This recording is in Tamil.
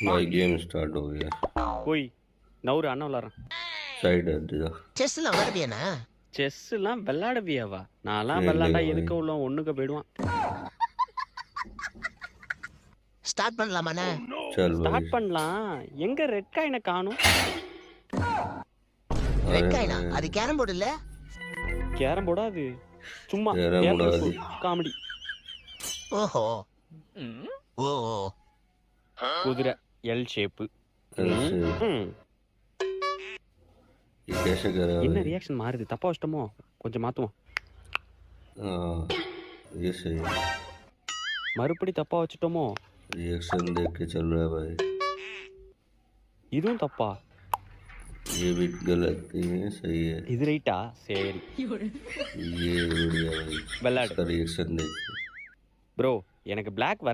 भाई गेम स्टार्ट हो गया। போய் நவுறு அண்ணன் விளாட்றேன். साइड हट जा। செஸ்லாம் விளையாடுவியாண்ணா? செஸ்லாம் விளாடுவியாவா? நான்லாம் இல்ல விளாண்டா பாய். எதுக்கு உள்ள ஒண்ணுக்கு போயிடுவான். ஸ்டார்ட் பண்ணலாமாண்ணே? चल भाई। ஸ்டார்ட் பண்ணலாம். எங்க ரெட் காயினை காணும்? ரெட் காயினா? அது கேரம் போர்டு இல்ல? கேரம் போர்டா அது? சும்மா கேரம் போர்டு அது. காமெடி. ஓஹோ. ஓ குதிரை எல் ஷேப்பு. ऐसे ये कैसे करा என்ன भाई? ரியாக்ஷன் மாறுது? தப்பா வச்சிட்டோமோ? கொஞ்சம் மாத்துவோம். हाँ ये सही है। மறுபடி தப்பா வச்சிட்டோமோ? रिएक्शन देख के चल रहा है भाई। இதுவும் தப்பா? ये भी गलत नहीं है, सही है। இது ரைட்டா? சரி ये बढ़िया भाई। விளாடு. इसका रिएक्शन देख के। ப்ரோ எனக்கு பிளாக் வராது.